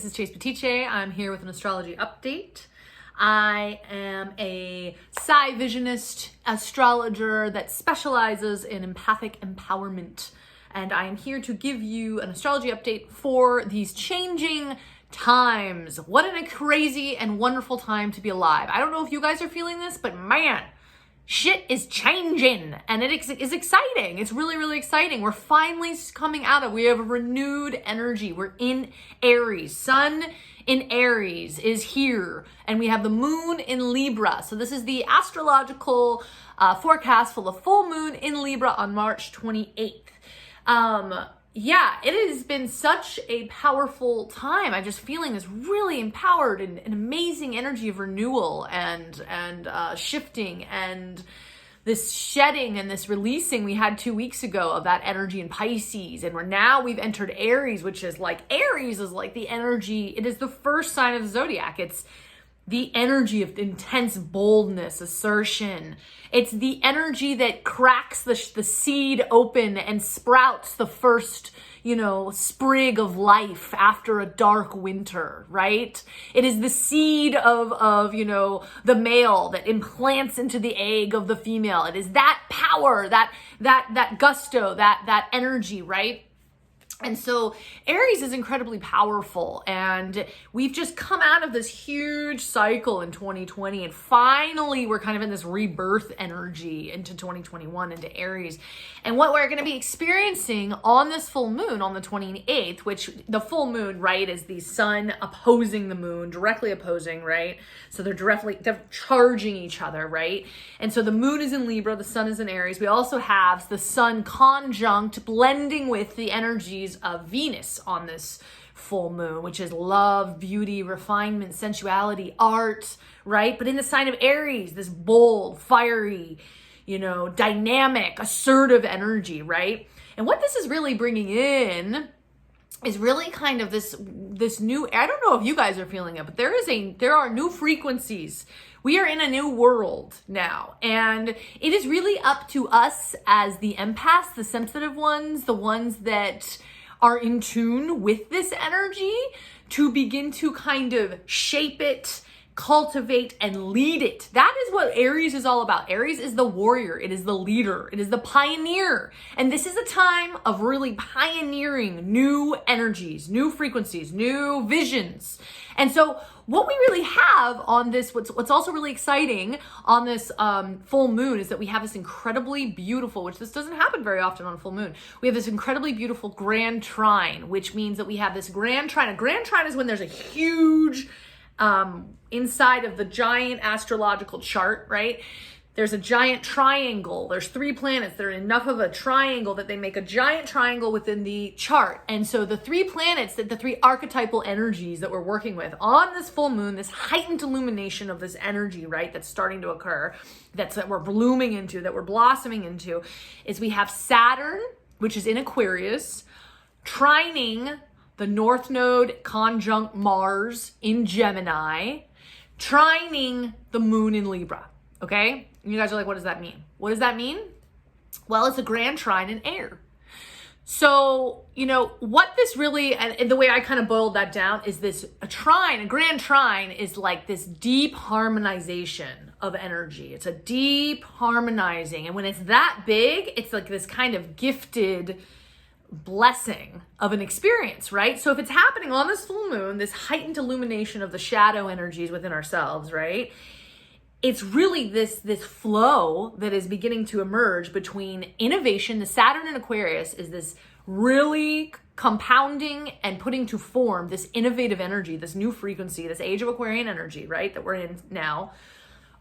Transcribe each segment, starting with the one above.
this is Chase Buttice. I'm here with an astrology update. I am a psi visionist astrologer that specializes in empathic empowerment. And I am here to give you an astrology update for these changing times. What a crazy and wonderful time to be alive. I don't know if you guys are feeling this, but man, shit is changing and it is exciting. It's really, really exciting. We're finally coming out of, we have a renewed energy. We're in Aries. Sun in Aries is here and we have the moon in Libra. So this is the astrological forecast for the full moon in Libra on March 28th. Yeah, it has been such a powerful time. I'm just feeling this really empowered and an amazing energy of renewal and shifting and this shedding and this releasing we had 2 weeks ago of that energy in Pisces. And we've entered Aries, which is like, Aries is like the energy. It is the first sign of the zodiac. It's the energy of intense boldness, assertion. It's the energy that cracks the seed open and sprouts the first, sprig of life after a dark winter, right? It is the seed of the male that implants into the egg of the female. It is that power, that gusto, that energy, right? And so Aries is incredibly powerful, and we've just come out of this huge cycle in 2020, and finally we're kind of in this rebirth energy into 2021, into Aries. And what we're going to be experiencing on this full moon on the 28th, which the full moon, right, is the sun opposing the moon, directly opposing, right? So they're directly charging each other, right? And so the moon is in Libra, the sun is in Aries. We also have the sun conjunct blending with the energies of Venus on this full moon, which is love, beauty, refinement, sensuality, art, right? But in the sign of Aries, this bold, fiery, dynamic, assertive energy, right? And what this is really bringing in is really kind of this new, I don't know if you guys are feeling it, but there are new frequencies. We are in a new world now, and it is really up to us as the empaths, the sensitive ones, the ones that are in tune with this energy, to begin to kind of shape it, cultivate, and lead it. That is what Aries is all about. Aries is the warrior. It is the leader. It is the pioneer. And this is a time of really pioneering new energies, new frequencies, new visions. And so what we really have on this, what's also really exciting on this full moon, is that we have this incredibly beautiful, which this doesn't happen very often on a full moon. We have this incredibly beautiful grand trine, which means that we have this grand trine. A grand trine is when there's a huge, inside of the giant astrological chart, right? There's a giant triangle. There's 3 planets. They're enough of a triangle that they make a giant triangle within the chart. And so the 3 planets, the 3 archetypal energies that we're working with on this full moon, this heightened illumination of this energy, right, that's starting to occur, that we're blooming into, that we're blossoming into, is we have Saturn, which is in Aquarius, trining the North Node conjunct Mars in Gemini, trining the moon in Libra, okay? And you guys are like, what does that mean? What does that mean? Well, it's a grand trine in air. So, what this really, and the way I kind of boiled that down, is a grand trine is like this deep harmonization of energy. It's a deep harmonizing. And when it's that big, it's like this kind of gifted blessing of an experience, right? So if it's happening on this full moon, this heightened illumination of the shadow energies within ourselves, right? It's really this flow that is beginning to emerge between innovation. The Saturn in Aquarius is this really compounding and putting to form this innovative energy, this new frequency, this age of Aquarian energy, right, that we're in now,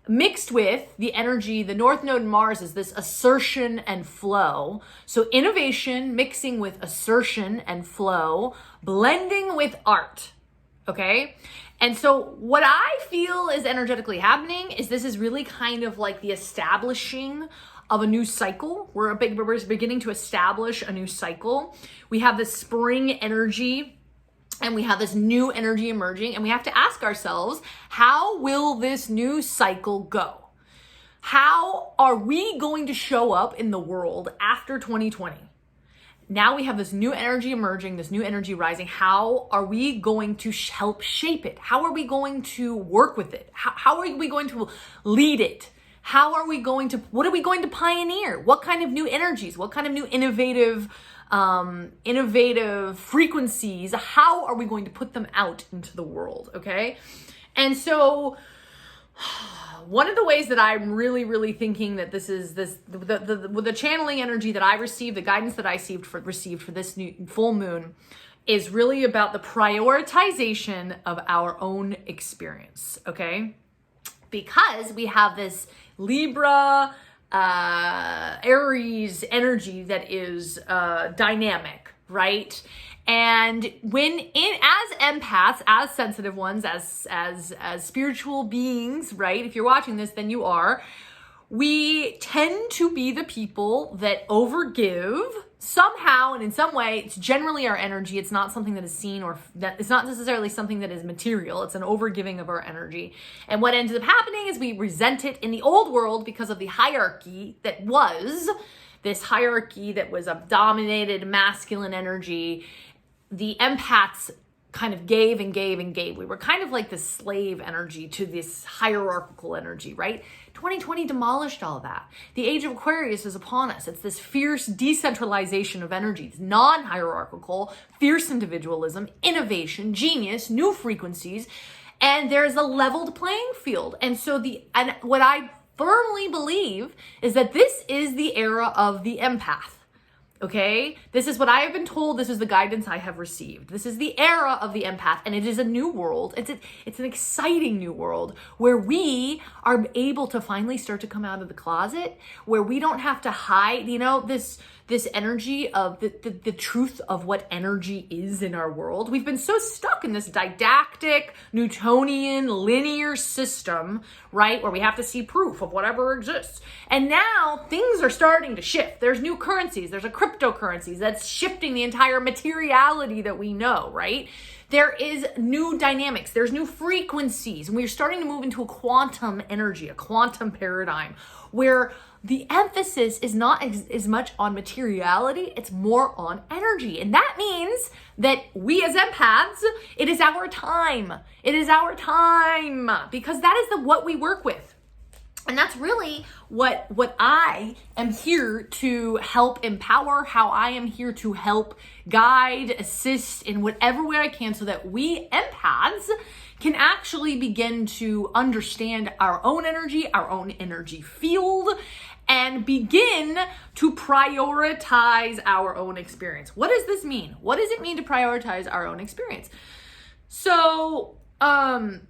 mixed with the energy, the North Node in Mars is this assertion and flow. So innovation mixing with assertion and flow, blending with art, okay? And so what I feel is energetically happening is this is really kind of like the establishing of a new cycle. We're beginning to establish a new cycle. We have this spring energy, and we have this new energy emerging, and we have to ask ourselves, how will this new cycle go? How are we going to show up in the world after 2020? now we have this new energy emerging, this new energy rising. How are we going to help shape it? How are we going to work with it? How are we going to lead it? What are we going to pioneer? What kind of new energies? What kind of new innovative frequencies? How are we going to put them out into the world? Okay. And so one of the ways that I'm really thinking that the channeling energy that I received, the guidance that I received for this new full moon is really about the prioritization of our own experience, okay? Because we have this Libra, Aries energy that is dynamic, right? And as empaths, as sensitive ones, as spiritual beings, right? If you're watching this, then you are. We tend to be the people that overgive somehow and in some way. It's generally our energy. It's not something that is seen, or that it's not necessarily something that is material. It's an overgiving of our energy. And what ends up happening is we resent it in the old world because of the hierarchy that was this hierarchy that was a dominated masculine energy. The empaths kind of gave and gave and gave. We were kind of like the slave energy to this hierarchical energy, right? 2020 demolished all of that. The age of Aquarius is upon us. It's this fierce decentralization of energies, non-hierarchical, fierce individualism, innovation, genius, new frequencies, and there's a leveled playing field. And so what I firmly believe is that this is the era of the empath. Okay, this is what I have been told. This is the guidance I have received. This is the era of the empath, and it is a new world. It's an exciting new world where we are able to finally start to come out of the closet, where we don't have to hide, this energy of the truth of what energy is in our world. We've been so stuck in this didactic, Newtonian, linear system, right? Where we have to see proof of whatever exists. And now things are starting to shift. There's new currencies. There's a cryptocurrencies that's shifting the entire materiality that we know, right? There is new dynamics. There's new frequencies. And we're starting to move into a quantum energy, a quantum paradigm, where the emphasis is not as much on materiality, it's more on energy. And that means that we as empaths, it is our time. It is our time, because that is what we work with. And that's really what I am here to help empower, how I am here to help guide, assist in whatever way I can, so that we empaths can actually begin to understand our own energy field, and begin to prioritize our own experience. What does this mean? What does it mean to prioritize our own experience? So, it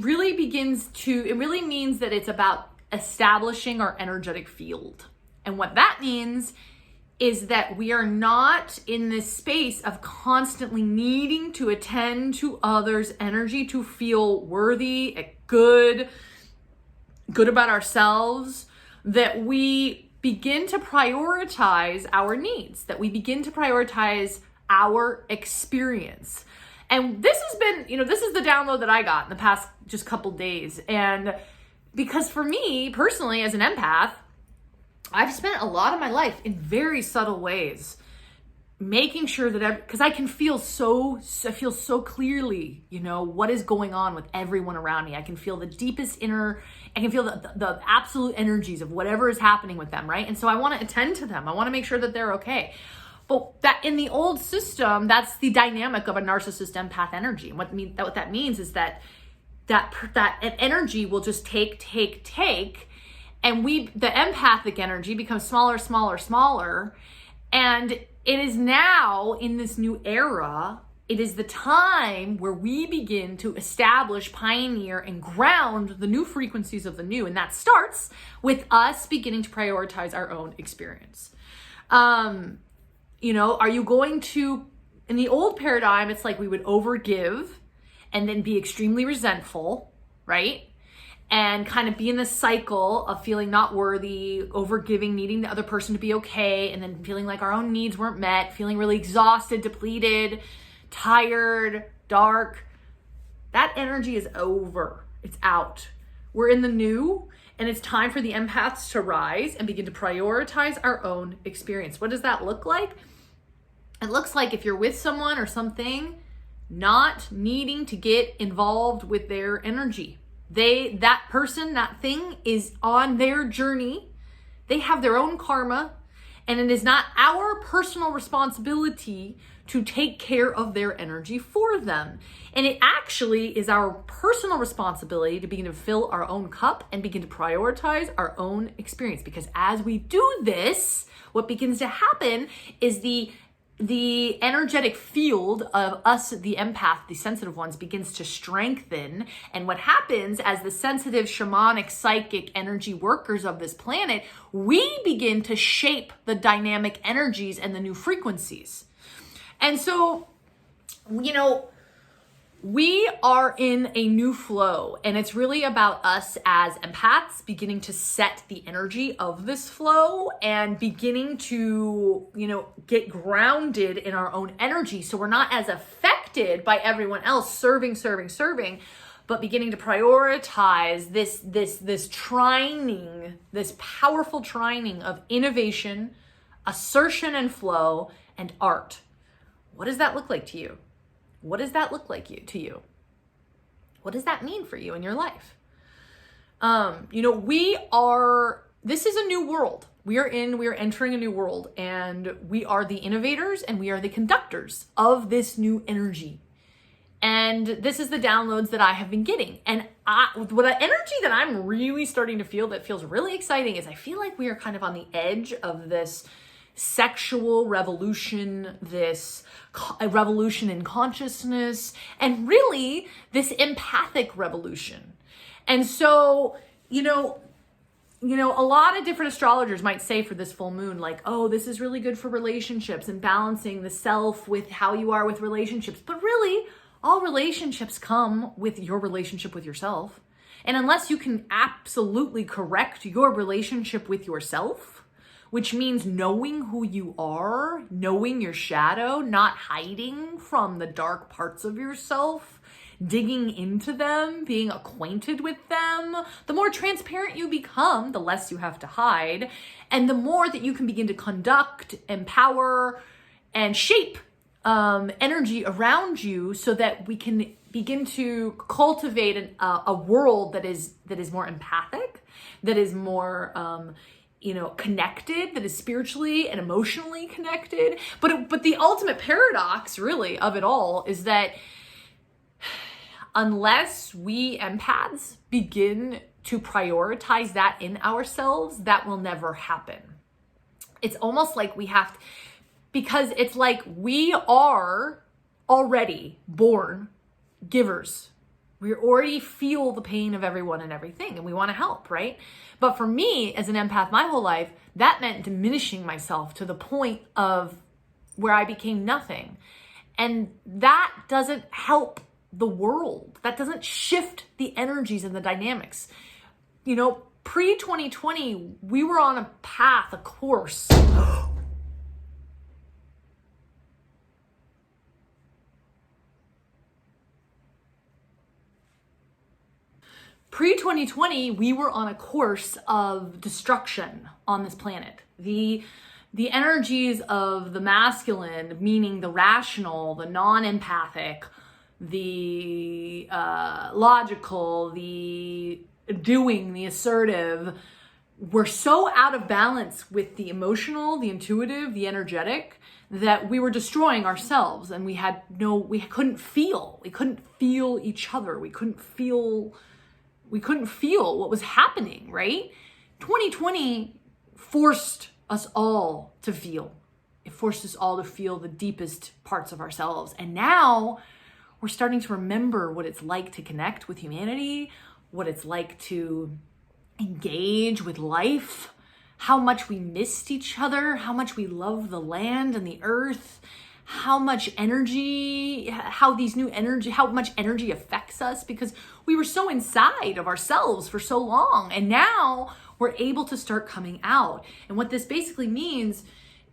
really means that it's about establishing our energetic field. And what that means is that we are not in this space of constantly needing to attend to others' energy to feel worthy, good about ourselves, that we begin to prioritize our needs, that we begin to prioritize our experience. And this has been, this is the download that I got in the past just couple days. And because for me personally, as an empath, I've spent a lot of my life in very subtle ways making sure that because I can feel so clearly, what is going on with everyone around me. I can feel the deepest I can feel the absolute energies of whatever is happening with them, right? And so I want to attend to them. I want to make sure that they're okay. But that in the old system, that's the dynamic of a narcissist empath energy. And what that means is that energy will just take, and the empathic energy becomes smaller, and it is now in this new era, it is the time where we begin to establish, pioneer, and ground the new frequencies of the new. And that starts with us beginning to prioritize our own experience. Are you going to, in the old paradigm, it's like we would overgive and then be extremely resentful, right? And kind of be in this cycle of feeling not worthy, overgiving, needing the other person to be okay, and then feeling like our own needs weren't met, feeling really exhausted, depleted, tired, dark. That energy is over. It's out. We're in the new, And it's time for the empaths to rise and begin to prioritize our own experience. What does that look like? It looks like if you're with someone or something, not needing to get involved with their energy. That person, that thing is on their journey. They have their own karma, and it is not our personal responsibility to take care of their energy for them. And it actually is our personal responsibility to begin to fill our own cup and begin to prioritize our own experience. Because as we do this, what begins to happen is the energetic field of us, the empath, the sensitive ones, begins to strengthen. And what happens as the sensitive, shamanic, psychic energy workers of this planet, we begin to shape the dynamic energies and the new frequencies. And so, you know, we are in a new flow, and it's really about us as empaths beginning to set the energy of this flow and beginning to, you know, get grounded in our own energy. So we're not as affected by everyone else serving, but beginning to prioritize this trining, this powerful trining of innovation, assertion and flow, and art. What does that look like to you? What does that look like to you? What does that mean for you in your life? You know, this is a new world. We are entering a new world, and we are the innovators and we are the conductors of this new energy. And this is the downloads that I have been getting. And energy that I'm really starting to feel that feels really exciting is I feel like we are kind of on the edge of this sexual revolution, this revolution in consciousness, and really this empathic revolution. And so, you know, a lot of different astrologers might say for this full moon, like, oh, this is really good for relationships and balancing the self with how you are with relationships. But really, all relationships come with your relationship with yourself. And unless you can absolutely correct your relationship with yourself, which means knowing who you are, knowing your shadow, not hiding from the dark parts of yourself, digging into them, being acquainted with them. The more transparent you become, the less you have to hide, and the more that you can begin to conduct, empower, and shape energy around you so that we can begin to cultivate a world that is more empathic, that is more connected, that is spiritually and emotionally connected. But the ultimate paradox, really, of it all is that unless we empaths begin to prioritize that in ourselves, that will never happen. It's almost like we have to, because it's like we are already born givers. We already feel the pain of everyone and everything, and we want to help, right? But for me, as an empath, my whole life, that meant diminishing myself to the point of where I became nothing. And that doesn't help the world. That doesn't shift the energies and the dynamics. You know, pre-2020, we were on a path, a course. Pre-2020, we were on a course of destruction on this planet. The energies of the masculine, meaning the rational, the non-empathic, the logical, the doing, the assertive, were so out of balance with the emotional, the intuitive, the energetic, that we were destroying ourselves, and we couldn't feel each other. We couldn't feel what was happening, right? 2020 forced us all to feel. It forced us all to feel the deepest parts of ourselves. And now we're starting to remember what it's like to connect with humanity, what it's like to engage with life, how much we missed each other, how much we love the land and the earth, how much energy affects us, because we were so inside of ourselves for so long, and now we're able to start coming out. And what this basically means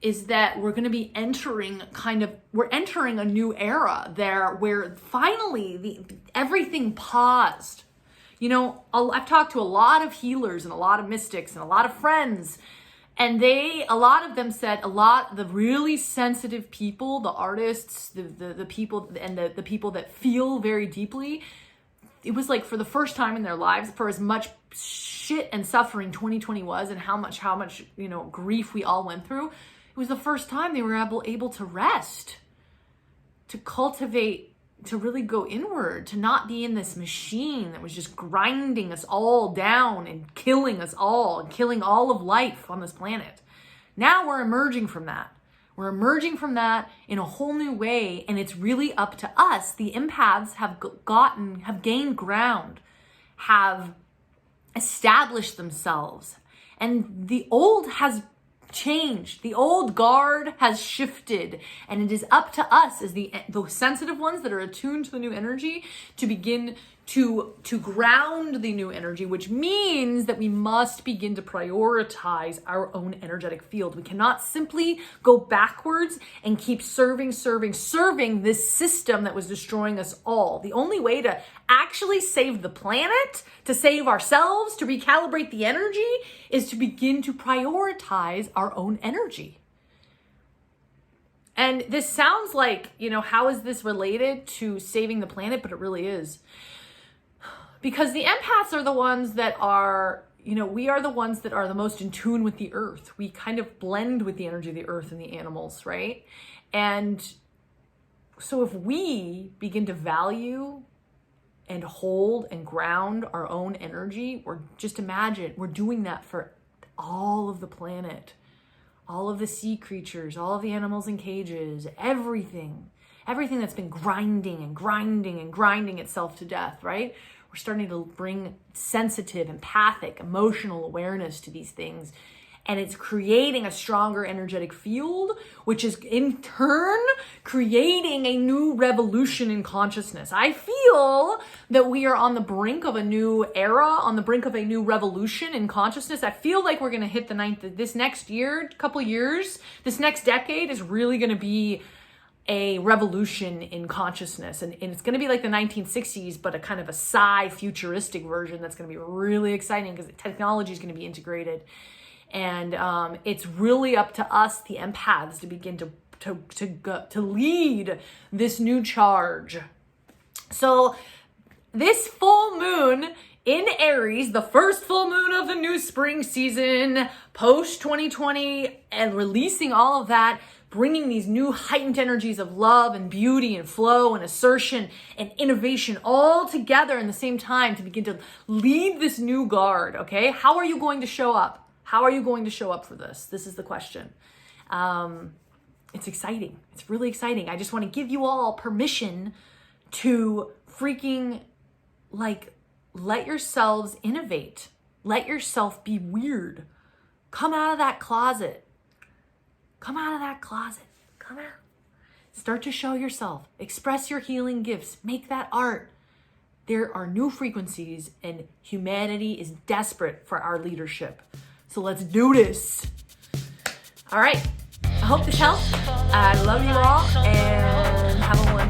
is that we're going to be entering a new era there where finally everything paused. You know, I've talked to a lot of healers and a lot of mystics and a lot of friends, and a lot of them said the really sensitive people, the artists, the people, and the people that feel very deeply, it was like for the first time in their lives, for as much shit and suffering 2020 was, and how much, you know, grief we all went through, it was the first time they were able to rest, to cultivate, to really go inward, to not be in this machine that was just grinding us all down and killing us all and killing all of life on this planet. Now we're emerging from that. We're emerging from that in a whole new way, and it's really up to us. The empaths have gained ground, have established themselves, and the old has changed. The old guard has shifted, and it is up to us as the sensitive ones that are attuned to the new energy to begin to ground the new energy, which means that we must begin to prioritize our own energetic field. We cannot simply go backwards and keep serving this system that was destroying us all. The only way to actually save the planet, to save ourselves, to recalibrate the energy, is to begin to prioritize our own energy. And this sounds like, you know, how is this related to saving the planet? But it really is. Because the empaths are the ones that are, you know, we are the ones that are the most in tune with the earth. We kind of blend with the energy of the earth and the animals, right? And so if we begin to value and hold and ground our own energy, or just imagine we're doing that for all of the planet, all of the sea creatures, all of the animals in cages, everything that's been grinding itself to death, right? We're starting to bring sensitive, empathic, emotional awareness to these things. And it's creating a stronger energetic field, which is in turn creating a new revolution in consciousness. I feel that we are on the brink of a new era, on the brink of a new revolution in consciousness. I feel like we're going to hit this next year, couple years, this next decade is really going to be a revolution in consciousness, and it's going to be like the 1960s, but a kind of a futuristic version that's going to be really exciting because technology is going to be integrated, and it's really up to us, the empaths, to begin to lead this new charge. So this full moon in Aries, the first full moon of the new spring season, post 2020, and releasing all of that, bringing these new heightened energies of love and beauty and flow and assertion and innovation all together in the same time to begin to lead this new guard, okay? How are you going to show up? How are you going to show up for this? This is the question. It's exciting. It's really exciting. I just want to give you all permission to freaking, like, let yourselves innovate. Let yourself be weird. Come out of that closet. Come out of that closet. Come out. Start to show yourself. Express your healing gifts. Make that art. There are new frequencies, and humanity is desperate for our leadership. So let's do this. All right. I hope this helped. I love you all, and have a wonderful